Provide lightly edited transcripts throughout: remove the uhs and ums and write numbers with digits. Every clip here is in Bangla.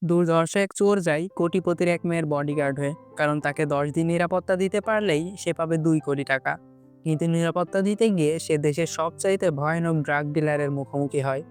দুর্ধর্ষ এক চোর যায় কোটিপতির এক মেয়ের বডিগার্ড হয়ে, কারণ তাকে 10 দিন নিরাপত্তা দিতে পারলেই সে পাবে 2 কোটি টাকা। কিন্তু নিরাপত্তা দিতে গিয়ে সে দেশের সবচাইতে ভয়ানক ড্রাগ ডিলারের মুখোমুখি হয়।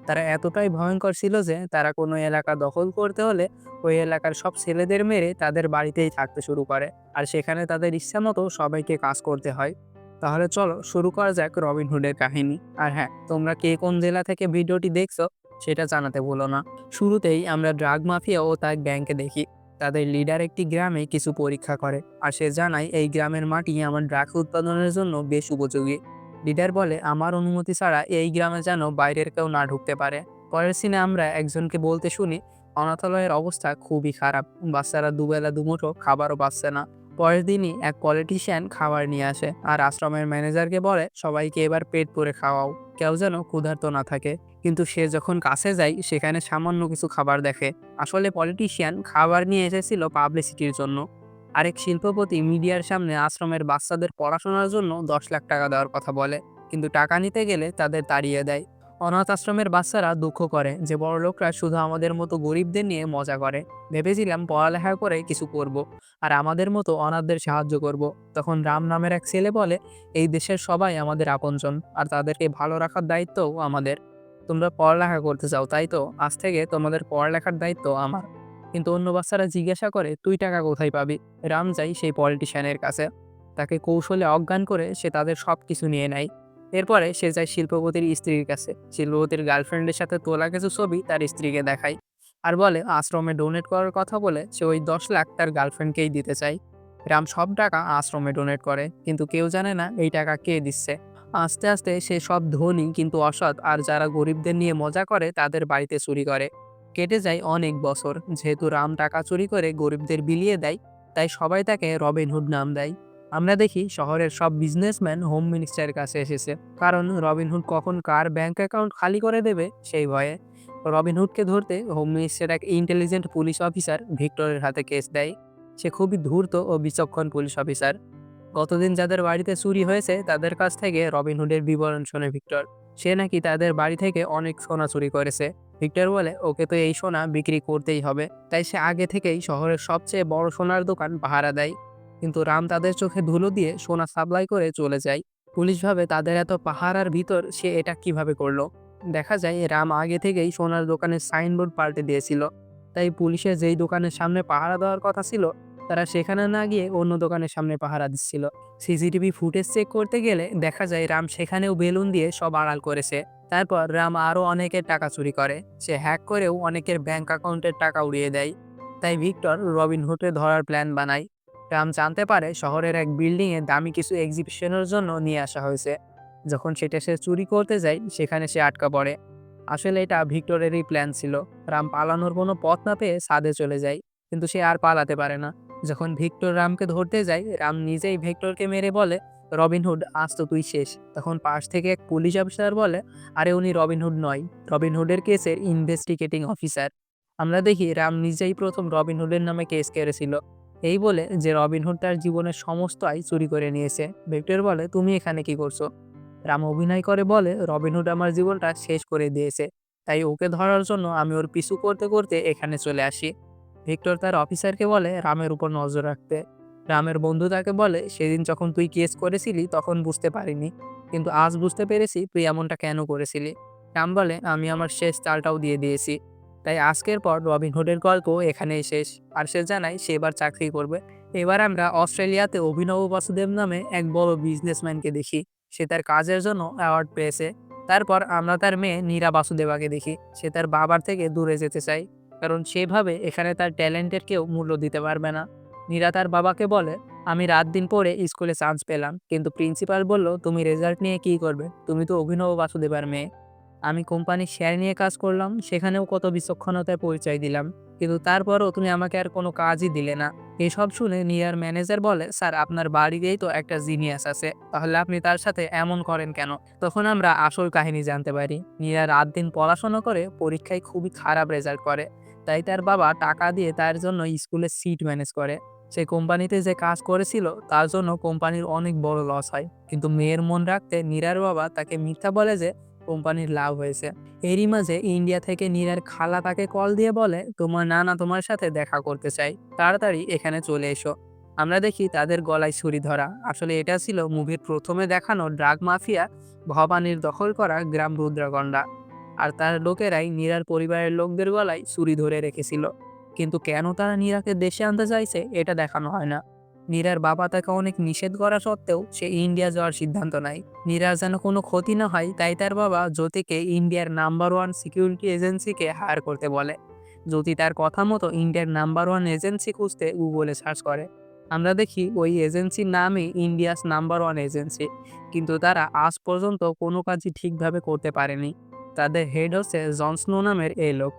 তারা এতটাই ভয়ঙ্কর ছিল যে তারা কোনো এলাকা দখল করতে হলে ওই এলাকার সব ছেলেদের মেরে তাদের বাড়িতেই থাকতে শুরু করে, আর সেখানে তাদের ইচ্ছা মতো সবাইকে কাজ করতে হয়। তাহলে চলো শুরু করা যাক রবিনহুডের কাহিনী। আর হ্যাঁ, তোমরা কে কোন জেলা থেকে ভিডিওটি দেখছো সেটা জানাতে ভুলো না। শুরুতেই আমরা ড্রাগ মাফিয়া ও তার গ্যাংকে দেখি। তাদের লিডার একটি গ্রামে কিছু পরীক্ষা করে, আর সে জানায় এই গ্রামের মাটি আমার ড্রাগ উৎপাদনের জন্য বেশ উপযোগী। লিডার বলে আমার অনুমতি ছাড়া এই গ্রামে যেন বাইরের কেউ না ঢুকতে পারে। পরের সিনে আমরা একজনকে বলতে শুনি অনাথালয়ের অবস্থা খুবই খারাপ, বাচ্চারা দুবেলা দুমুঠো খাবারও পাচ্ছে না। পরের দিনই এক পলিটিশিয়ান খাবার নিয়ে আসে আর আশ্রমের ম্যানেজারকে বলে সবাইকে এবার পেট পুরে খাওয়াও, কেউ যেন ক্ষুধার্ত না থাকে। কিন্তু সে যখন কাছে যায় সেখানে সামান্য কিছু খাবার দেখে। আসলে পলিটিশিয়ান খাবার নিয়ে এসেছিল পাবলিসিটির জন্য। আরেক শিল্পপতি মিডিয়ার সামনে আশ্রমের বাচ্চাদের পড়াশোনার জন্য 10 লাখ টাকা দেওয়ার কথা বলে, কিন্তু টাকা নিতে গেলে তাদের তাড়িয়ে দেয়। অনাথ আশ্রমের বাচ্চারা দুঃখ করে যে বড়লোকরা শুধু আমাদের মতো গরিবদের নিয়ে মজা করে। ভেবেছিলাম পড়ালেখা করে কিছু করব, আর আমাদের মতো অনাথদের সাহায্য করব। তখন রাম নামের এক ছেলে বলে এই দেশের সবাই আমাদের আপনজন, আর তাদেরকে ভালো রাখার দায়িত্বও আমাদের। তোমরা পড়ালেখা করতে চাও তাই তো, আজ থেকে তোমাদের পড়ালেখার দায়িত্ব আমার। কিন্তু অন্য বাচ্চারা জিজ্ঞাসা করে তুই টাকা কোথায় পাবি। রাম যায় সেই পলিটিশিয়ানের কাছে, তাকে কৌশলে অজ্ঞান করে সে তাদের সবকিছু নিয়ে নেয়। এরপরে সে যায় শিল্পপতির স্ত্রীর কাছে। শিল্পপতির গার্লফ্রেন্ডের সাথে তোলা কিছু ছবি তার স্ত্রীকে দেখায়, আর বলে আশ্রমে ডোনেট করার কথা বলে সে ওই 10 লাখ তার গার্লফ্রেন্ডকেই দিতে চায়। রাম সব টাকা আশ্রমে ডোনেট করে, কিন্তু কেউ জানে না এই টাকা কে দিচ্ছে। আস্তে আস্তে সে সব ধনী কিন্তু অসৎ আর যারা গরিবদের নিয়ে মজা করে তাদের বাড়িতে চুরি করে। কেটে যায় অনেক বছর। যেহেতু রাম টাকা চুরি করে গরিবদের বিলিয়ে দেয়, তাই সবাই তাকে রবিনহুড নাম দেয়। আমরা দেখি শহরের সব বিজনেসম্যান হোম মিনিস্টারের কাছে এসেছে, কারণ রবিনহুড কখন কার ব্যাংক অ্যাকাউন্ট খালি করে দেবে সেই ভয়ে। রবিনহুডকে ধরতে হোম মিনিস্টার এক ইন্টেলিজেন্ট পুলিশ অফিসার ভিক্টরের হাতে কেস দেয়। সে খুবই ধূর্ত ও বিচক্ষণ পুলিশ অফিসার। গতদিন যাদের বাড়িতে চুরি হয়েছে তাদের কাছ থেকে রবিনহুডের বিবরণ শোনে ভিক্টর। সে নাকি তাদের বাড়ি থেকে অনেক সোনা চুরি করেছে। ভিক্টর বলে ওকে তো এই সোনা বিক্রি করতেই হবে, তাই সে আগে থেকেই শহরের সবচেয়ে বড় সোনার দোকান পাহারা দেয়। কিন্তু রাম তাদের চোখে ধুলো দিয়ে সোনা সাপ্লাই করে চলে যায়। পুলিশ ভাবে তাদের এত পাহারার ভিতর সে এটা কিভাবে করলো। দেখা যায় রাম আগে থেকেই সোনার দোকানের সাইনবোর্ড পাল্টে দিয়েছিল, তাই পুলিশের যেই দোকানের সামনে পাহারা দেওয়ার কথা ছিল তারা সেখানে না গিয়ে অন্য দোকানের সামনে পাহারা দিচ্ছিল। সিসিটিভি ফুটেজ চেক করতে গেলে দেখা যায় রাম সেখানেও বেলুন দিয়ে সব আড়াল করেছে। তারপর রাম আরও অনেকের টাকা চুরি করে। সে হ্যাক করেও অনেকের ব্যাংক অ্যাকাউন্টের টাকা উড়িয়ে দেয়। তাই ভিক্টর রবিনহুডকে ধরার প্ল্যান বানায়। রাম জানতে পারে শহরের এক বিল্ডিংয়ে দামি কিছু এক্সিবিশনের জন্য নিয়ে আসা হয়েছে। যখন সেটা সে চুরি করতে যায় সেখানে সে আটকা পড়ে। আসলে এটা ভিক্টরেরই প্ল্যান ছিল। রাম পালানোর কোনো পথ না পেয়ে ছাদে চলে যায়, কিন্তু সে আর পালাতে পারে না। যখন ভিক্টর রামকে ধরতে যায় রাম নিজেই ভিক্টরকে মেরে বলে রবিনহুড আজ তো তুই শেষ। তখন পাশ থেকে এক পুলিশ অফিসার বলে আরে উনি রবিনহুড নয়, রবিনহুডের কেসের ইনভেস্টিগেটিং অফিসার। আমরা দেখি রাম নিজেই প্রথম রবিনহুডের নামে কেস করেছিল, এই বলে যে রবিনহুড তার জীবনের সমস্ত আয় চুরি করে নিয়েছে। ভিক্টর বলে তুমি এখানে কি করছো। রাম অভিনয় করে বলে রবিনহুড আমার জীবনটা শেষ করে দিয়েছে, তাই ওকে ধরার জন্য আমি ওর পিছু করতে করতে এখানে চলে আসি। ভিক্টর তার অফিসারকে বলে রামের উপর নজর রাখতে। রামের বন্ধু তাকে বলে সেদিন যখন তুই কেস করেছিলি তখন বুঝতে পারিনি, কিন্তু আজ বুঝতে পেরেছি তুই এমনটা কেন করেছিলি। রাম বলে আমি আমার শেষ চালটাও দিয়ে দিয়েছি। তাই আজকের পর রবিনহুডের গল্প এখানেই শেষ। আর সে জানায় সে এবার চাকরি করবে। এবার আমরা অস্ট্রেলিয়াতে অভিনব বাসুদেব নামে এক বড় বিজনেসম্যানকে দেখি। সে তার কাজের জন্য অ্যাওয়ার্ড পেয়েছে। তারপর আমরা তার মেয়ে নীরা বাসুদেবাকে দেখি। সে তার বাবার থেকে দূরে যেতে চায়, কারণ সেভাবে এখানে তার ট্যালেন্টের কেউ মূল্য দিতে পারবে না। নীরা তার বাবাকে বলে আমি রাত দিন পরে স্কুলে চান্স পেলাম, কিন্তু প্রিন্সিপাল বলল তুমি রেজাল্ট নিয়ে কি করবে, তুমি তো অভিনব বাসুদেবার মেয়ে। আমি কোম্পানির শেয়ার নিয়ে কাজ করলাম, সেখানেও কত বিচক্ষণতার পরিচয় দিলাম, কিন্তু তারপরও তুমি আমাকে আর কোনো কাজই দিলে না। এসব শুনে নীরার ম্যানেজার বলে স্যার আপনার বাড়িতেই তো একটা জিনিয়াস আছে, তাহলে আপনি তার সাথে এমন করেন কেন। তখন আমরা আসল কাহিনী জানতে পারি। নীরা রাত দিন পড়াশোনা করে পরীক্ষায় খুবই খারাপ রেজাল্ট করে, তাই তার বাবা টাকা দিয়ে তার জন্য স্কুলের সিট ম্যানেজ করে। সে কোম্পানিতে যে কাজ করেছিল তার জন্য কোম্পানির অনেক বড় লস হয়, কিন্তু মেয়ের মন রাখতে নীরার বাবা তাকে মিথ্যা বলে যে কোম্পানির লাভ হয়েছে। এরই মাঝে ইন্ডিয়া থেকে নীরার খালা তাকে কল দিয়ে বলে, তোমার নানা তোমার সাথে দেখা করতে চাই, তাড়াতাড়ি এখানে চলে এসো। আমরা দেখি তাদের গলায় ছুরি ধরা। আসলে এটা ছিল মুভির প্রথমে দেখানো ড্রাগ মাফিয়া ভবানীর দখল করা গ্রাম রুদ্রাগন্ডা। আর তার লোকেরাই নীরার পরিবারের লোকদের গলায় ছুরি ধরে রেখেছিল। কিন্তু কেন তারা নীরাকে দেশে আনতে চাইছে এটা দেখানো হয় না। নীরার বাবা তাকে অনেক নিষেধ করা সত্ত্বেও সে ইন্ডিয়া যাওয়ার সিদ্ধান্ত নেয়। নীরার যেন কোনো ক্ষতি না হয় তাই তার বাবা জ্যোতিকে ইন্ডিয়ার নাম্বার 1 সিকিউরিটি এজেন্সিকে হায়ার করতে বলে। জ্যোতি তার কথা মতো ইন্ডিয়ার নাম্বার 1 এজেন্সি খুঁজতে গুগলে সার্চ করে। আমরা দেখি ওই এজেন্সির নামই ইন্ডিয়াস নাম্বার 1 এজেন্সি, কিন্তু তারা আজ পর্যন্ত কোনো কাজই ঠিকভাবে করতে পারেনি। তাদের হেড হচ্ছে জন স্নো নামের এই লোক।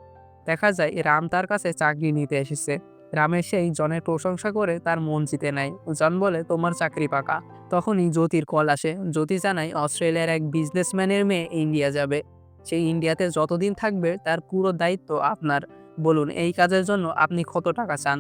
দেখা যায় রাম তার কাছে চাকরি নিতে এসেছে। রামের সেই জনের প্রশংসা করে তার মন জিতে নেয়। জন বলে, তোমার চাকরি পাকা। তখনই জ্যোতির কল আসে। জ্যোতি জানায় অস্ট্রেলিয়ার এক বিজনেসম্যানের মেয়ে ইন্ডিয়া যাবে। সেই ইন্ডিয়াতে যতদিন থাকবে তার পুরো দায়িত্ব আপনার। বলুন এই কাজের জন্য আপনি কত টাকা চান?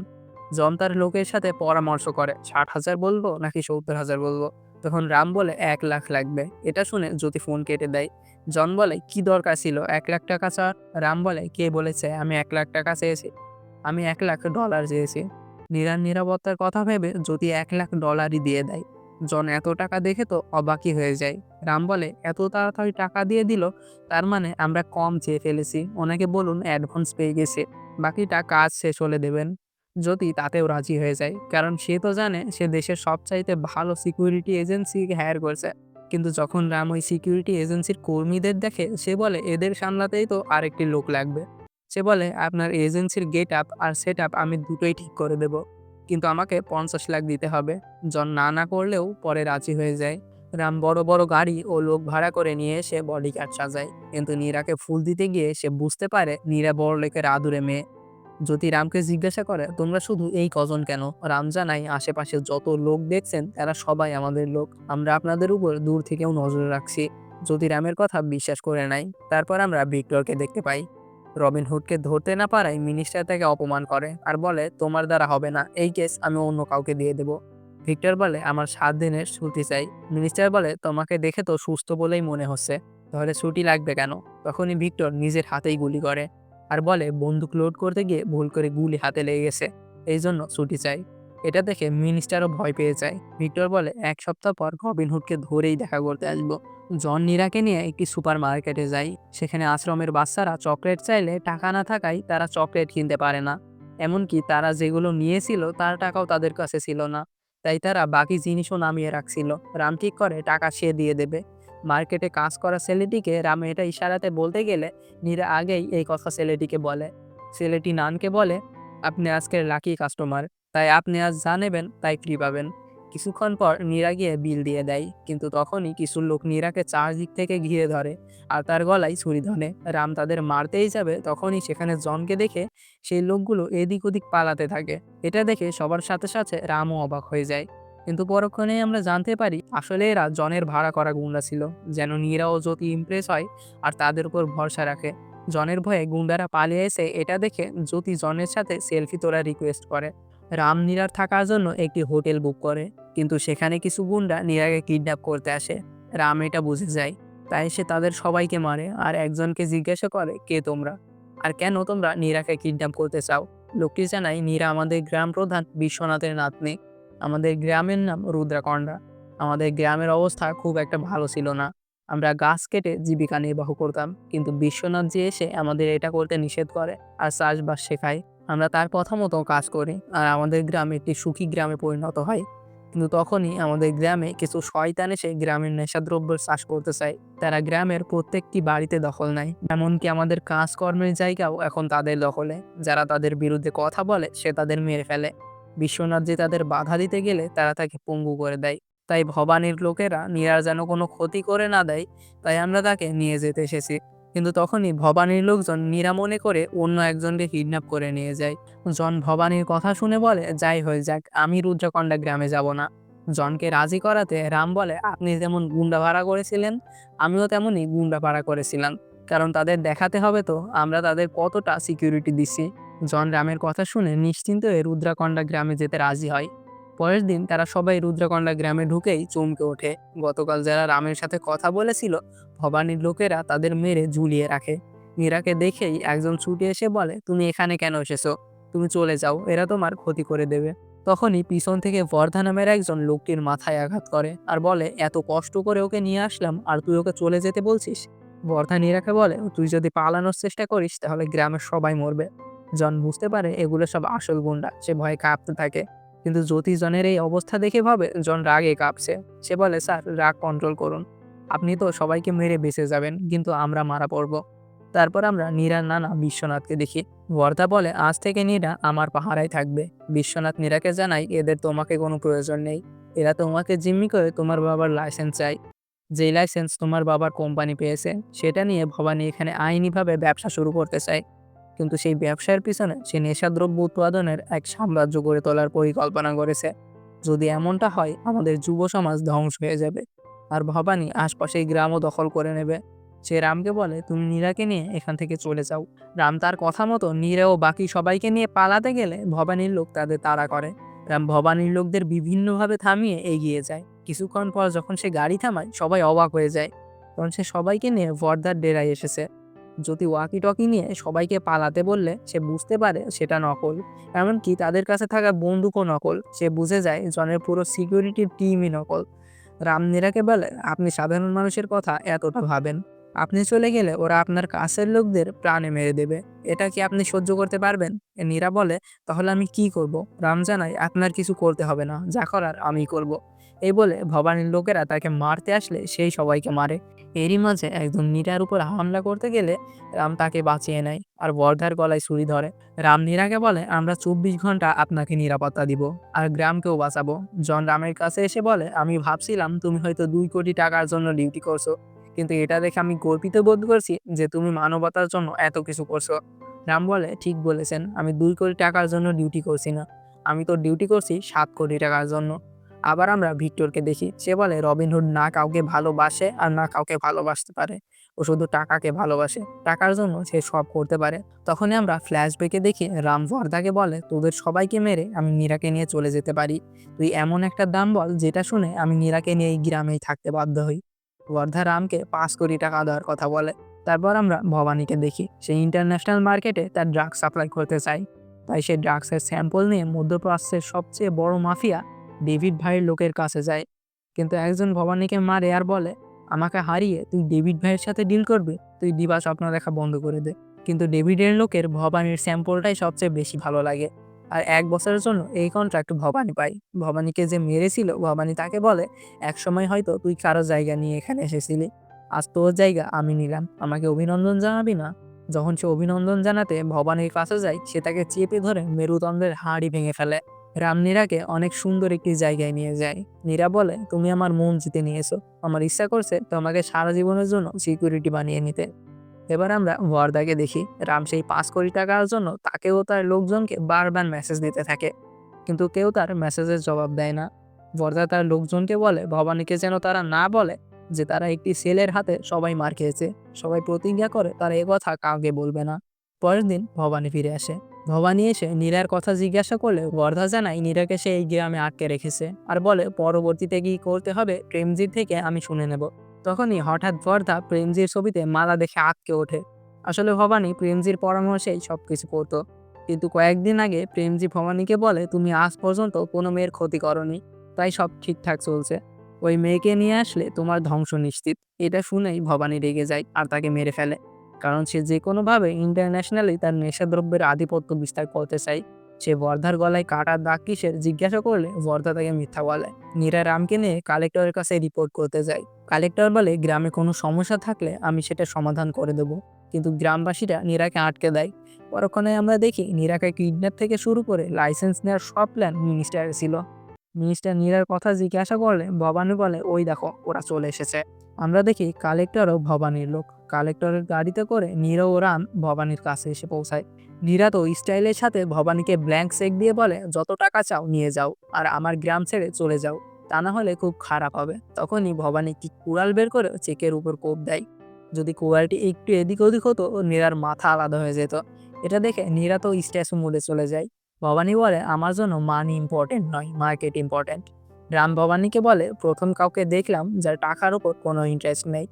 জন তার লোকের সাথে পরামর্শ করে, 60,000 বলবো নাকি 70,000 বলবো? তখন রাম বলে 1 লাখ লাগবে। এটা শুনে জ্যোতি ফোন কেটে দেয়। জন বলে, কি দরকার ছিল 1 লাখ টাকা চাওয়ার? রাম বলে, কে বলেছে আমি 1 লাখ টাকা চেয়েছি? আমি 1 লাখ ডলার চেয়েছি। নীরার নিরাপত্তার কথা ভেবে জ্যোতি 1 লাখ ডলারই দিয়ে দেয়। জন এত টাকা দেখে তো অবাকই হয়ে যায়। রাম বলে, এত তাড়াতাড়ি টাকা দিয়ে দিল? তার মানে আমরা কম চেয়ে ফেলেছি। ওনাকে বলুন অ্যাডভান্স পেয়ে গেছে, বাকিটা কাজ শেষ হলে দেবেন। জ্যোতি তাতেও রাজি হয়ে যায়, কারণ সে তো জানে সে দেশের সবচাইতে ভালো সিকিউরিটি এজেন্সিকে হায়ার করছে। কিন্তু যখন রাম ওই সিকিউরিটি এজেন্সির কর্মীদের দেখে সে বলে, এদের সামলাতেই তো আরেকটি লোক লাগবে। সে বলে, আপনার এজেন্সির গেট আপ আর সেট আপ আমি দুটোই ঠিক করে দেব, কিন্তু আমাকে 50 লাখ দিতে হবে। জন না করলেও পরে রাজি হয়ে যায়। রাম বড় বড় গাড়ি ও লোক ভাড়া করে নিয়ে এসে বডিগার্ড সাজায়, কিন্তু নীরাকে ফুল দিতে গিয়ে সে বুঝতে পারে নীরা বড় লোকের আদুরে মেয়ে। যদি রামকে জিজ্ঞাসা করে, তোমরা শুধু এই কজন কেন? রাম জানায়, আশেপাশে যত লোক দেখছেন তারা সবাই আমাদের লোক। আমরা আপনাদের উপর দূর থেকেও নজর রাখছি। যদি রামের কথা বিশ্বাস করে নাই। তারপর আমরা ভিক্টরকে দেখতে পাই। রবিন হুডকে ধরতে না পারায় মিনিস্টার তাকে অপমান করে আর বলে, তোমার দ্বারা হবে না, এই কেস আমি অন্য কাউকে দিয়ে দেব। ভিক্টর বলে, আমার 7 দিনের ছুটি চাই। মিনিস্টার বলে, তোমাকে দেখে তো সুস্থ বলেই মনে হচ্ছে, তাহলে ছুটি লাগবে কেন? তখনই ভিক্টর নিজের হাতেই গুলি করে আর বলে, বন্দুক লোড করতে গিয়ে ভুল করে গুলি হাতে লেগে গেছে, এই জন্য ছুটি চাই। এটা দেখে মিনিস্টারও ভয় পেয়ে যায়। ভিক্টর বলে, 1 সপ্তাহ পর রবিন হুডকে ধরেই দেখা করতে আসবো। জন নীরাকে নিয়ে একটি সুপার মার্কেটে যায়। সেখানে আশ্রমের বাচ্চারা চকলেট চাইলে টাকা না থাকায় তারা চকলেট কিনতে পারে না। এমনকি তারা যেগুলো নিয়েছিল তার টাকাও তাদের কাছে ছিল না। তাই তারা বাকি জিনিসও নামিয়ে রাখছিল। রাম ঠিক করে টাকা সে দিয়ে দেবে। মার্কেটে কাজ করা ছেলেটিকে রাম এটা ইশারাতে বলতে গেলে নীরা আগেই এই কথা ছেলেটিকে বলে। ছেলেটি নানকে বলে, আপনি আজকের লাকি কাস্টমার, তাই আপনি আজ যা নেবেন তাই ফ্রি পাবেন। কিছুক্ষণ পর নীরা গিয়ে বিল দিয়ে দেয়, কিন্তু তখনই কিছু লোক নীরাকে চারদিক থেকে ঘিরে ধরে আর তার গলায় ছুরি ধরে। রাম তাদের মারতেই যাবে, তখনই সেখানে জনকে দেখে সেই লোকগুলো এদিক ওদিক পালাতে থাকে। এটা দেখে সবার সাথে সাথে রামও অবাক হয়ে যায়। কিন্তু পরক্ষণেই আমরা জানতে পারি আসলে এরা জনের ভাড়া করা গুন্ডা ছিল, যেন নীরা ও জ্যোতি ইমপ্রেস হয় আর তাদের উপর ভরসা রাখে। জনের ভয়ে গুন্ডারা পালিয়ে এসে এটা দেখে জ্যোতি জনের সাথে সেলফি তোলার রিকোয়েস্ট করে। রাম নীরার থাকার জন্য একটি হোটেল বুক করে, কিন্তু সেখানে কিছু গুন্ডা নীরাকে কিডন্যাপ করতে আসে। রাম এটা বুঝে যায়, তাই সে তাদের সবাইকে মারে আর একজনকে জিজ্ঞাসা করে, কে তোমরা আর কেন তোমরা নীরাকে কিডন্যাপ করতে চাও? লোকটি জানায়, নীরা আমাদের গ্রাম প্রধান বিশ্বনাথের নাতনি। আমাদের গ্রামের নাম রুদ্রাকন্ডা। আমাদের গ্রামের অবস্থা খুব একটা ভালো ছিল না। আমরা গাছ কেটে জীবিকা নির্বাহ করতাম, কিন্তু বিশ্বনাথ জি এসে আমাদের এটা করতে নিষেধ করে আর চাষবাস শেখায়। আমরা তার কথা মতো কাজ করি আর আমাদের গ্রাম একটি সুখী গ্রামে পরিণত হয়। কিন্তু তখনই আমাদের গ্রামে কিছু শয়তান এসে গ্রামের নেশাদ্রব্যের চাষ করতে চায়। তারা গ্রামের প্রত্যেকটি বাড়িতে দখল নেয়, এমনকি আমাদের কাজকর্মের জায়গাও এখন তাদের দখলে। যারা তাদের বিরুদ্ধে কথা বলে সে তাদের মেরে ফেলে। বিশ্বনাথ যে তাদের বাধা দিতে গেলে তারা তাকে পঙ্গু করে দেয়। তাই ভবানীর লোকেরা নীরার যেন কোনো ক্ষতি করে না দেয়, তাই আমরা তাকে নিয়ে যেতে এসেছি। কিন্তু তখনই ভবানীর লোকজন নীরা মনে করে অন্য একজনকে কিডন্যাপ করে নিয়ে যায়। জন ভবানীর কথা শুনে বলে, যাই হয়ে যাক, আমি রুদ্রকন্ডা গ্রামে যাব না। জনকে রাজি করাতে রাম বলে, আপনি যেমন গুন্ডা ভাড়া করেছিলেন আমিও তেমনই গুন্ডা ভাড়া করেছিলাম, কারণ তাদের দেখাতে হবে তো আমরা তাদের কতটা সিকিউরিটি দিচ্ছি। জন রামের কথা শুনে নিশ্চিন্ত হয়ে রুদ্রাকন্ডা গ্রামে যেতে রাজি হয়। পরের দিন তারা সবাই রুদ্রকন্ডা গ্রামে ঢুকেই চমকে ওঠে। গতকাল যারা রামের সাথে কথা বলেছিল, ভবানীর লোকেরা তাদের মেরে ঝুলিয়ে রাখে। মীরাকে দেখেই একজন ছুটে এসে বলে, তুমি এখানে কেন এসেছো? তুমি চলে যাও, এরা তোমার ক্ষতি করে দেবে। তখনই পিছন থেকে বর্ধা নামের একজন লোকটির মাথায় আঘাত করে আর বলে, এত কষ্ট করে ওকে নিয়ে আসলাম আর তুই ওকে চলে যেতে বলছিস? বর্ধা নীরাকে বলে, তুই যদি পালানোর চেষ্টা করিস তাহলে গ্রামের সবাই মরবে। জন বুঝতে পারে এগুলো সব আসল গুন্ডা, সে ভয়ে কাঁপতে থাকে। কিন্তু জ্যোতিষ জনের এই অবস্থা দেখে ভাবে জন রাগে কাঁপছে। সে বলে, স্যার রাগ কন্ট্রোল করুন, আপনি তো সবাইকে মেরে বেঁচে যাবেন, কিন্তু আমরা মারা পড়ব। তারপর আমরা নীরার নানা বিশ্বনাথকে দেখি। বর্দা বলে, আজ থেকে নীরা আমার পাহারায় থাকবে। বিশ্বনাথ নীরাকে জানাই, এদের তোমাকে কোনো প্রয়োজন নেই। এরা তোমাকে জিম্মি করে তোমার বাবার লাইসেন্স চাই। যেই লাইসেন্স তোমার বাবার কোম্পানি পেয়েছে, সেটা নিয়ে ভবানী এখানে আইনিভাবে ব্যবসা শুরু করতে চায়। কিন্তু সেই ব্যবসার পিছনে সে নেশাদ্রব্য উৎপাদনের এক সাম্রাজ্য গড়ে তোলার পরিকল্পনা করেছে। যদি এমনটা হয়, আমাদের যুব সমাজ ধ্বংস হয়ে যাবে, আর ভবানী আশপাশের গ্রামও দখল করে নেবে। সে রামকে বলে, তুমি নীরাকে নিয়ে এখান থেকে চলে যাও। রাম তার কথা মতো নীরা ও বাকি সবাইকে নিয়ে পালাতে গেলে ভবানীর লোক তাদের তাড়া করে। রাম ভবানীর লোকদের বিভিন্নভাবে থামিয়ে এগিয়ে যায়। কিছুক্ষণ পর যখন সে গাড়ি থামায়, সবাই অবাক হয়ে যায়, কারণ সে সবাইকে নিয়ে বর্দার ডেরায় এসেছে। যদি ওয়াকি টকি নিয়ে সবাইকে পালাতে বললে সে বুঝতে পারে সেটা নকল। এমনকি তাদের কাছে থাকা বন্দুকও নকল। সে বুঝে যায় জনের পুরো সিকিউরিটি টিমই নকল। রাম নীরাকে বলে, আপনি সাধারণ মানুষের কথা এতটা ভাবেন, আপনি চলে গেলে ওরা আপনার কাছের লোকদের প্রাণে মেরে দেবে। এটা কি আপনি সহ্য করতে পারবেন? নীরা বলে, তাহলে আমি কি করব? রাম জানায়, আপনার কিছু করতে হবে না, যা করার আমি করব। এই বলে ভবানীর লোকেরা তাকে মারতে আসলে সেই সবাইকে মারে। এরই মাঝে একজন নীরার উপর হামলা করতে গেলে রাম তাকে বাঁচিয়ে নেয় আর বর্ধার গলায় ছুরি ধরে। রাম নীরাকে বলে, আমরা 24 ঘন্টা আপনাকে নিরাপত্তা দিব আর গ্রামকেও বাঁচাবো। জন রামের কাছে এসে বলে, আমি ভাবছিলাম তুমি হয়তো 2 কোটি টাকার জন্য ডিউটি করছো, কিন্তু এটা দেখে আমি গর্বিত বোধ করছি যে তুমি মানবতার জন্য এত কিছু করছো। রাম বলে, ঠিক বলেছেন, আমি 2 কোটি টাকার জন্য ডিউটি করছি না, আমি তো ডিউটি করছি 7 কোটি টাকার জন্য। আবার আমরা ভিক্টরকে দেখি। সে বলে, রবিনহুড না কাউকে ভালোবাসে আর না কাউকে ভালোবাসতে পারে, ও শুধু টাকাকে ভালোবাসে। টাকার জন্য সে সব করতে পারে। তখনই আমরা ফ্ল্যাশব্যাকে দেখি রাম বর্দাকে বলে, তোদের সবাইকে মেরে আমি নীরাকে নিয়ে চলে যেতে পারি। তুই এমন একটা দাম বল যেটা শুনে আমি নীরাকে নিয়ে এই গ্রামেই থাকতে বাধ্য হই। বর্ধা রামকে 5 কোটি টাকা দেওয়ার কথা বলে। তারপর আমরা ভবানীকে দেখি। সে ইন্টারন্যাশনাল মার্কেটে তার ড্রাগ সাপ্লাই করতে চায়। তাই সে ড্রাগসের স্যাম্পল নিয়ে মধ্যপ্রাচ্যের সবচেয়ে বড় মাফিয়া ডেভিড ভাইয়ের লোকের কাছে যায়। কিন্তু একজন ভবানীকে মারে আর বলে, আমাকে হারিয়ে তুই ডেভিড ভাইয়ের সাথে ডিল করবি? তুই দিবা স্বপ্ন দেখা বন্ধ করে দে। কিন্তু ডেভিডের লোকের ভবানীর স্যাম্পলটাই সবচেয়ে বেশি ভালো লাগে। আর 1 বছরের জন্য এই কন্ট্রাক্ট ভবানী পায়। ভবানীকে যে মেরেছিল, ভবানী তাকে বলে, একসময় হয়তো তুই কারো জায়গা নিয়ে এখানে এসেছিলি, আজ তোর জায়গা আমি নিলাম, আমাকে অভিনন্দন জানাবি না? যখন সে অভিনন্দন জানাতে ভবানীর কাছে যায়, সে তাকে চেপে ধরে মেরুদণ্ডের হাড়ই ভেঙে ফেলে। রাম নীরাকে অনেক সুন্দর একটি জায়গায় নিয়ে যায়। নীরা বলে, তুমি আমার মন জিতে নিয়েছো, আমার ইচ্ছা করছে তোমাকে সারা জীবনের জন্য সিকিউরিটি বানিয়ে নিতে। এবার আমরা বর্দাকে দেখি। রাম সেই 5 কোটি টাকার জন্য তাকেও তার লোকজনকে বারবার মেসেজ দিতে থাকে, কিন্তু কেউ তার মেসেজের জবাব দেয় না। বর্দা তার লোকজনকে বলে ভবানীকে যেন তারা না বলে যে তারা একটি সেলের হাতে সবাই মার খেয়েছে। সবাই প্রতিজ্ঞা করে তারা কথা কাউকে বলবে না। পরের দিন ভবানী ফিরে আসে। ভবানী এসে নীরার কথা জিজ্ঞাসা করলে বর্ধা জানায় নীরাকে সে এই গ্রামে আটকে রেখেছে আর বলে, পরবর্তীতে কি করতে হবে প্রেমজির থেকে আমি শুনে নেব। তখনই হঠাৎ বর্ধা প্রেমজির ছবিতে মালা দেখে আটকে ওঠে। আসলে ভবানী প্রেমজির পরামর্শেই সবকিছু করতো। কিন্তু কয়েকদিন আগে প্রেমজি ভবানীকে বলে, তুমি আজ পর্যন্ত কোনো মেয়ের ক্ষতি করনি, তাই সব ঠিকঠাক চলছে। ওই মেয়েকে নিয়ে আসলে তোমার ধ্বংস নিশ্চিত। এটা শুনেই ভবানী রেগে যায় আর তাকে মেরে ফেলে, কারণ সে যে কোনোভাবে ইন্টারন্যাশনালি তার নেশাদ্রব্যের আধিপত্য বিস্তার করতে চায়। সে বর্ধার গলায় কাটার দাগ কিসের জিজ্ঞাসা করলে বর্ধা তাকে মিথ্যা বলে। নীরা রামকে নিয়ে কালেক্টরের কাছে রিপোর্ট করতে যায়। কালেক্টর বলে, গ্রামে কোনো সমস্যা থাকলে আমি সেটা সমাধান করে দেবো, কিন্তু গ্রামবাসীরা নীরাকে আটকে দেয়। পরক্ষণে আমরা দেখি নীরাকে কিডন্যাপ থেকে শুরু করে লাইসেন্স নেওয়ার সব প্ল্যান মিনিস্টারের ছিল। মিনিস্টার নীরার কথা জিজ্ঞাসা করলে ভবানী বলে, ওই দেখো ওরা চলে এসেছে। আমরা দেখি কালেক্টরও ভবানীর লোক। কালেক্টরের গাড়িতে করে নীরা ও রাম ভবানীর কাছে এসে পৌঁছায়। নীরা তো স্টাইলের সাথে ভবানীকে ব্ল্যাঙ্ক চেক দিয়ে বলে, যত টাকা চাও নিয়ে যাও আর আমার গ্রাম ছেড়ে চলে যাও, তা না হলে খুব খারাপ হবে। তখনই ভবানী কি কুড়াল বের করে চেকের উপর কোপ দেয়। যদি কুড়ালটি একটু এদিক ওদিক হতো, নীরার মাথা আলাদা হয়ে যেত। এটা দেখে নীরা তো স্ট্যাচু মোডে চলে যায়। ভবানী বলে, আমার জন্য মানি ইম্পর্টেন্ট নয়, মার্কেট ইম্পর্টেন্ট। রাম ভবানীকে বলে, প্রথম কাউকে দেখলাম যার টাকার উপর কোনো ইন্টারেস্ট নেই,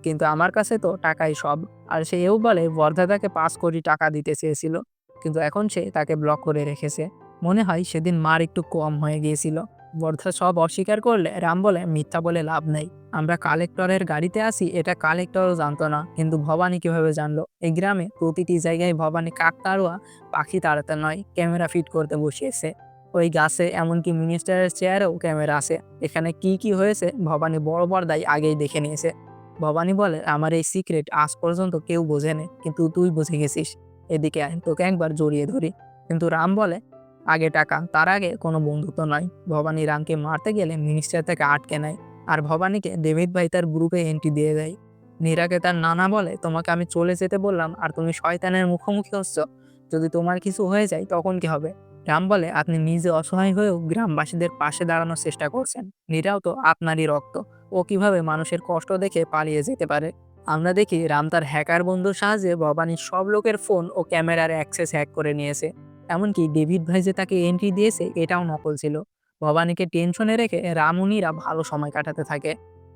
কিন্তু আমার কাছে তো টাকাই সব। আর সে এও বলে বর্ধা তাকে 5 কোটি টাকা দিতে চেয়েছিল, কিন্তু এখন সে তাকে ব্লক করে রেখেছে। মনে হয় সেদিন মার একটু কম হয়ে গিয়েছিল। বর্ধা সব অস্বীকার করলে রাম বলে, মিথ্যা বলে লাভ নেই। আমরা কালেক্টরের গাড়িতে আসি এটা কালেক্টরও জানতো না, কিন্তু ভবানী কিভাবে জানলো? এই গ্রামে প্রতিটি জায়গায় ভবানী কাকতাড়ুয়া পাখি তাড়াতে নয়, ক্যামেরা ফিট করতে বসিয়েছে। ওই গাছে, এমনকি মিনিস্টারের চেয়ারেও ক্যামেরা আছে। এখানে কি কি হয়েছে ভবানী বড় পর্দায় আগেই দেখে নিয়েছে। ভবানী বলে, আমার এই সিক্রেট আজ পর্যন্ত কেউ বোঝেনি, কিন্তু তুই বুঝে গেছিস। এদিকে আয়, তোকে একবার জড়িয়ে ধরি। কিন্তু রাম বলে, আগে টাকা, তার আগে কোনো বন্ধুত্ব নয়। ভবানী রামকে মারতে গেলে মিনিস্টার থেকে আটকে নেয়, আর ভবানীকে ডেভিড ভাই তার গ্রুপে এন্ট্রি দিয়ে দেয়। নীরাকে তার নানা বলে, তোমাকে আমি চলে যেতে বললাম আর তুমি শয়তানের মুখোমুখি হচ্ছ, যদি তোমার কিছু হয়ে যায় তখন কি হবে? রাম বলে, আপনি নিজে অসহায় হয়েও গ্রামবাসীদের পাশে দাঁড়ানোর চেষ্টা করছেন। নীরাও তো আপনারই রক্ত, ও কিভাবে মানুষের কষ্ট দেখে পালিয়ে যেতে পারে? আমরা দেখি রাম তার হ্যাকার বন্ধুর সাহায্যে ভবানীর সব লোকের ফোন ও ক্যামেরার অ্যাক্সেস হ্যাক করে নিয়েছে। এমনকি ডেভিড ভাই যে তাকে এন্ট্রি দিয়েছে এটাও নকল ছিল। ভবানীকে টেনশনে রেখে রাম ও নীরা ভালো সময় কাটাতে থাকে।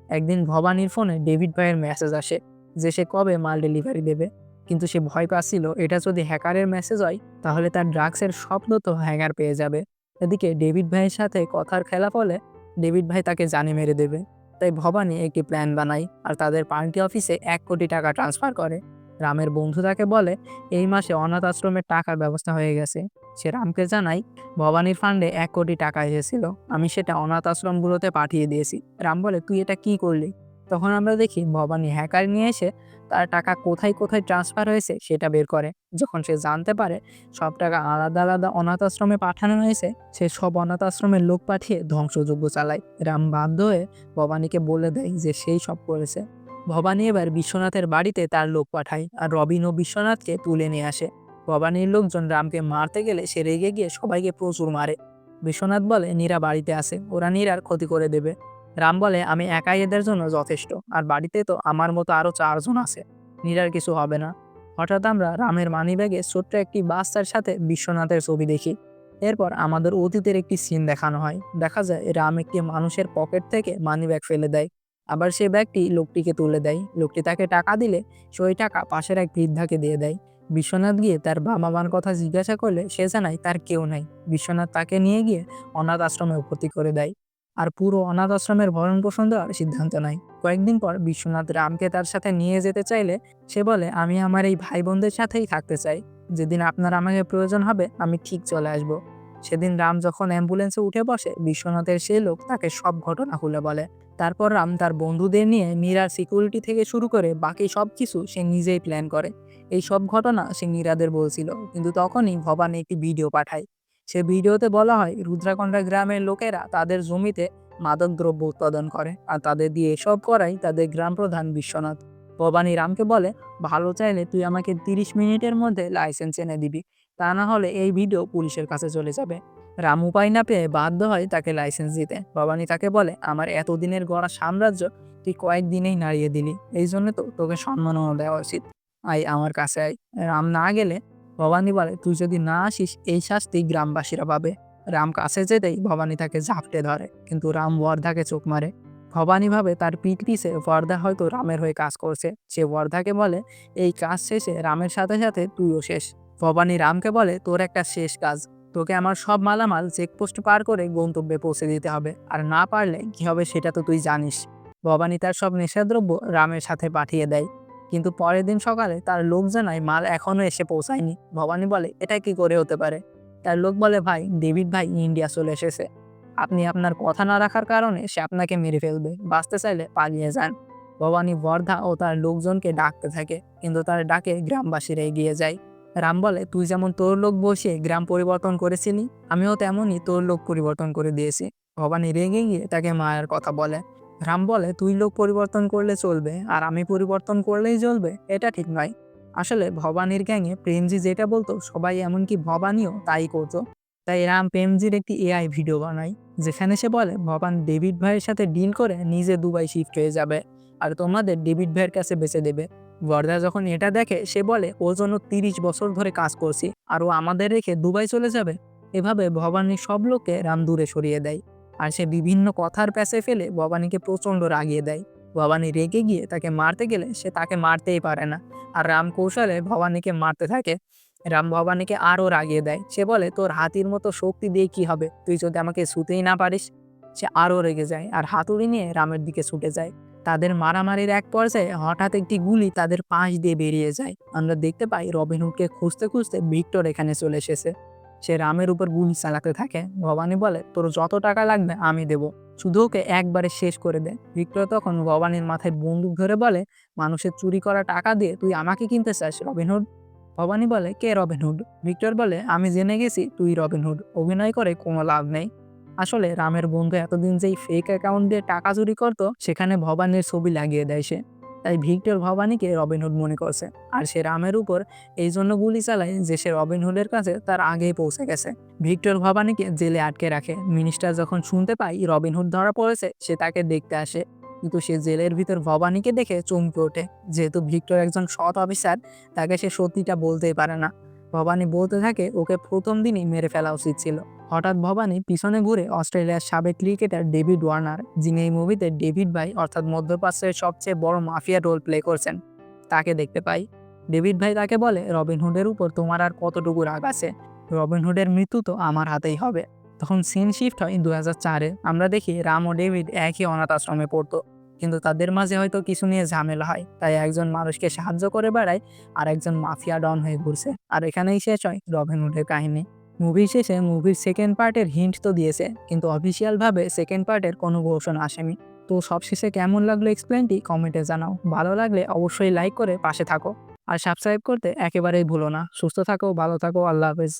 একদিন ভবানীর ফোনে ডেভিড ভাইয়ের মেসেজ আসে যে সে কবে মাল ডেলিভারি দেবে, কিন্তু সে ভয় পাচ্ছিল এটা যদি হ্যাকারের মেসেজ হয় তাহলে তার ড্রাগসের সব তো হ্যাকার পেয়ে যাবে। এদিকে ডেভিড ভাইয়ের সাথে কথার খেলা ফলে ডেভিড ভাই তাকে জানে মেরে দেবে। তাই ভবানী একটি প্ল্যান বানায় আর তাদের পার্টি অফিসে 1 কোটি টাকা ট্রান্সফার করে। রামের বন্ধু তাকে বলে, এই মাসে অনাথ আশ্রমের টাকার ব্যবস্থা হয়ে গেছে। সে রামকে জানায়, ভবানীর ফান্ডে 1 কোটি টাকা এসেছিল, আমি সেটা অনাথ আশ্রমগুলোতে পাঠিয়ে দিয়েছি। রাম বলে, তুই এটা কি করলি? তখন আমরা দেখি ভবানী হ্যাকার নিয়ে এসে তার টাকা কোথায় কোথায় ট্রান্সফার হয়েছে সেটা বের করে। যখন সে জানতে পারে সব টাকা আলাদা আলাদা অনাথ আশ্রমে পাঠানো হয়েছে, সে সব অনাথ আশ্রমের লোক পাঠিয়ে ধ্বংসযজ্ঞ চালায়। রাম বাধ্য হয়ে ভবানীকে বলে দেয় যে সেই সব করেছে। ভবানী এবার বিশ্বনাথের বাড়িতে তার লোক পাঠায় আর রবিন ও বিশ্বনাথকে তুলে নিয়ে আসে। ভবানীর লোকজন রামকে মারতে গেলে সে রেগে গিয়ে সবাইকে প্রচুর মারে। বিশ্বনাথ বলে, নীরা বাড়িতে আসে, ওরা নীরার ক্ষতি করে দেবে। রাম বলে, আমি একাই এদের জন্য যথেষ্ট, আর বাড়িতে তো আমার মতো আরো 4 জন আছে, নীরার কিছু হবে না। হঠাৎ আমরা রামের মানিব্যাগে ছোট্ট একটি বাচ্চার সাথে বিশ্বনাথের ছবি দেখি। এরপর আমাদের অতীতের একটি সিন দেখানো হয়। দেখা যায় রাম একটি মানুষের পকেট থেকে মানিব্যাগ ফেলে দেয়, আবার সে ব্যাগটি লোকটিকে তুলে দেয়। লোকটি তাকে টাকা দিলে সে ওই টাকা পাশের এক বৃদ্ধাকে দিয়ে দেয়। বিশ্বনাথ গিয়ে তার বাবা মার কথা জিজ্ঞাসা করলে সে জানায় তার কেউ নাই। বিশ্বনাথ তাকে নিয়ে গিয়ে অনাথ আশ্রমে ভর্তি করে দেয়, আর পুরো অনাথ আশ্রমের ভরণ পোষণ দেওয়ার সিদ্ধান্ত নেয়। কয়েকদিন পর বিশ্বনাথ রামকে তার সাথে নিয়ে যেতে চাইলে সে বলে, আমি আমার এই ভাই বোনদের সাথেই থাকতে চাই, যেদিন আপনার আমাকে প্রয়োজন হবে আমি ঠিক চলে আসব। সেদিন রাম যখন অ্যাম্বুলেন্সে উঠে বসে, বিশ্বনাথের সেই লোক তাকে সব ঘটনা খুলে বলে। তারপর রাম তার বন্ধুদের নিয়ে মীরার সিকিউরিটি থেকে শুরু করে বাকি সব কিছু সে নিজেই প্ল্যান করে। এই সব ঘটনা সে মীরাদের বলছিল, কিন্তু তখনই ভবানী একটি ভিডিও পাঠায়। সে ভিডিওতে বলা হয় রুদ্রাকন্ডা গ্রামের লোকেরা তাদের জমিতে মাদকদ্রব্য উৎপাদন করে, আর তাদের দিয়ে এসব করাই তাদের গ্রাম প্রধান বিশ্বনাথ। ভবানী রামকে বলে, ভালো চাইলে তুই আমাকে 30 মিনিটের মধ্যে লাইসেন্স এনে দিবি, তা না হলে এই ভিডিও পুলিশের কাছে চলে যাবে। রাম উপায় না পেয়ে বাধ্য হয় তাকে লাইসেন্স দিতে। ভবানী তাকে বলে, আমার এতদিনের গড়া সাম্রাজ্য তুই কয়েকদিনেই নাড়িয়ে দিলি, এই জন্য তো তোকে সম্মাননা দেওয়া উচিত। আয় আমার কাছে আয়। রাম না গেলে ভবানী বলে, তুই যদি না আসিস এই শাস্তি গ্রামবাসীরা পাবে। রাম কাছে যেতেই ভবানী তাকে ঝাপটে ধরে, কিন্তু রাম বর্ধাকে চোখ মারে। ভবানী ভাবে তার পিঠ পিছে বর্ধা হয়তো রামের হয়ে কাজ করছে। সে বর্ধাকে বলে, এই কাজ শেষে রামের সাথে সাথে তুইও শেষ। ভবানী রামকে বলে, তোর একটা শেষ কাজ, তোকে আমার সব মালামাল চেকপোস্ট পার করে গন্তব্যে পৌঁছে দিতে হবে, আর না পারলে কি হবে সেটা তো তুই জানিস। ভবানী তার সব নেশাদ্রব্য রামের সাথে পাঠিয়ে দেয়, কিন্তু পরের দিন সকালে তার লোক জানায় মাল এখনো এসে পৌঁছায়নি। ভবানী বলে, এটা কি করে হতে পারে? তার লোক বলে, ভাই ডেভিড ভাই ইন্ডিয়া চলে এসেছে, আপনি আপনার কথা না রাখার কারণে সে আপনাকে মেরে ফেলবে, বাঁচতে চাইলে পালিয়ে যান। ভবানী বর্ধা ও তার লোকজনকে ডাকতে থাকে, কিন্তু তার ডাকে গ্রামবাসীরা এগিয়ে যায়। রাম বলে, তুই যেমন তোর লোক বসিয়ে গ্রাম পরিবর্তন করেছিলি, আমিও তেমনই তোর লোক পরিবর্তন করে দিয়েছি। ভবানী রেগে গিয়ে তাকে মায়ের কথা বলে। রাম বলে, তুই লোক পরিবর্তন করলে চলবে আর আমি পরিবর্তন করলেই চলবে, এটা ঠিক নয়। আসলে ভবানীর গ্যাংয়ে প্রেমজি যেটা বলতো সবাই, এমনকি ভবানীও তাই করতো। তাই রাম প্রেমজির একটি এআই ভিডিও বানায়, যেখানে সে বলে ভবান ডেভিড ভাইয়ের সাথে ডিল করে নিজে দুবাই শিফট হয়ে যাবে, আর তোমাদের ডেভিড ভাইয়ের কাছে বেচে দেবে। বর্দা যখন এটা দেখে সে বলে, ওর জন্য 30 বছর ধরে কাজ করছি আর ও আমাদের রেখে দুবাই চলে যাবে। এভাবে ভবানী সব লোককে রাম দূরে সরিয়ে দেয়, আর সে বিভিন্ন কথার প্যাঁচে ফেলে ভবানীকে প্রচণ্ড রাগিয়ে দেয়। ভবানী রেগে গিয়ে তাকে মারতে গেলে সে তাকে মারতেই পারে না, আর রাম কৌশলে ভবানীকে মারতে থাকে। রাম ভবানীকে আরও রাগিয়ে দেয়। সে বলে, তোর হাতির মতো শক্তি দিয়ে কি হবে, তুই যদি আমাকে ছুতেই না পারিস। সে আরও রেগে যায় আর হাতুড়ি নিয়ে রামের দিকে ছুটে যায়। তাদের মারামারির এক পর্যায়ে হঠাৎ একটি গুলি তাদের পাশ দিয়ে বেরিয়ে যায়। আমরা দেখতে পাই রবিনহুডকে খুঁজতে খুঁজতে ভিক্টর এখানে চলে এসেছে। সে রামের উপর গুলি চালাতে থাকে। ভবানী বলে, তোর যত টাকা লাগবে আমি দেব, শুধু ওকে একবারে শেষ করে দে। ভিক্টর তখন ভবানীর মাথায় বন্দুক ধরে বলে, মানুষের চুরি করা টাকা দিয়ে তুই আমাকে কিনতে চাস রবিনহুড? ভবানী বলে, কে রবিনহুড? ভিক্টর বলে, আমি জেনে গেছি তুই রবিনহুড। অভিনয় করে কোনো লাভ নেই। আসলে রামের বন্ধু এতদিন যেই ফেক অ্যাকাউন্ট দিয়ে টাকা চুরি করতো সেখানে ভবানীর ছবি লাগিয়ে দেয় সে। তাই ভিক্টর ভবানীকে রবিনহুড মনে করছে, আর সে রামের উপর এই জন্য গুলি চালায় যে সে রবিনহুডের কাছে তার আগেই পৌঁছে গেছে। ভিক্টর ভবানীকে জেলে আটকে রাখে। মিনিস্টার যখন শুনতে পায় রবিনহুড ধরা পড়েছে, সে তাকে দেখতে আসে, কিন্তু সে জেলের ভিতর ভবানীকে দেখে চমকে ওঠে। যেহেতু ভিক্টর একজন সৎ অফিসার, তাকে সে সত্যিটা বলতেই পারে না। ভবানী বলতে থাকে ওকে প্রথম দিনই মেরে ফেলা উচিত ছিল। হঠাৎ ভবানী পিছনে ঘুরে অস্ট্রেলিয়ার সাবেক ক্রিকেটার ডেভিড ওয়ার্নার, যিনি এই মুভিতে ডেভিড ভাই অর্থাৎ মধ্যপ্রাচ্যের সবচেয়ে বড় মাফিয়া রোল প্লে করছেন, তাকে দেখতে পাই। ডেভিড ভাই তাকে বলে, রবিনহুডের উপর তোমার আর কতটুকু রাগ আছে? রবিনহুডের মৃত্যু তো আমার হাতেই হবে। তখন সিন শিফট হয় 2004-এ। আমরা দেখি রাম ও ডেভিড একই অনাথ আশ্রমে পড়তো, কিন্তু তাদের মাঝে হয়তো কিছু নিয়ে ঝামেলা হয়, তাই একজন মানুষকে সাহায্য করে বেড়ায় আর একজন মাফিয়া ডন হয়ে ঘুরছে। আর এখানেই শেষ হয় রবিনহুডের কাহিনী। মুভি শেষে মুভির সেকেন্ড পার্টের হিন্ট তো দিয়েছে, কিন্তু অফিসিয়াল ভাবে সেকেন্ড পার্টের কোনো ঘোষণা আসেনি। তো সবশেষে কেমন লাগলো এক্সপ্লেনটি কমেন্টে জানাও। ভালো লাগলে অবশ্যই লাইক করে পাশে থাকো, আর সাবস্ক্রাইব করতে একেবারেই ভুলো না। সুস্থ থাকো, ভালো থাকো, আল্লাহ হাফেজ।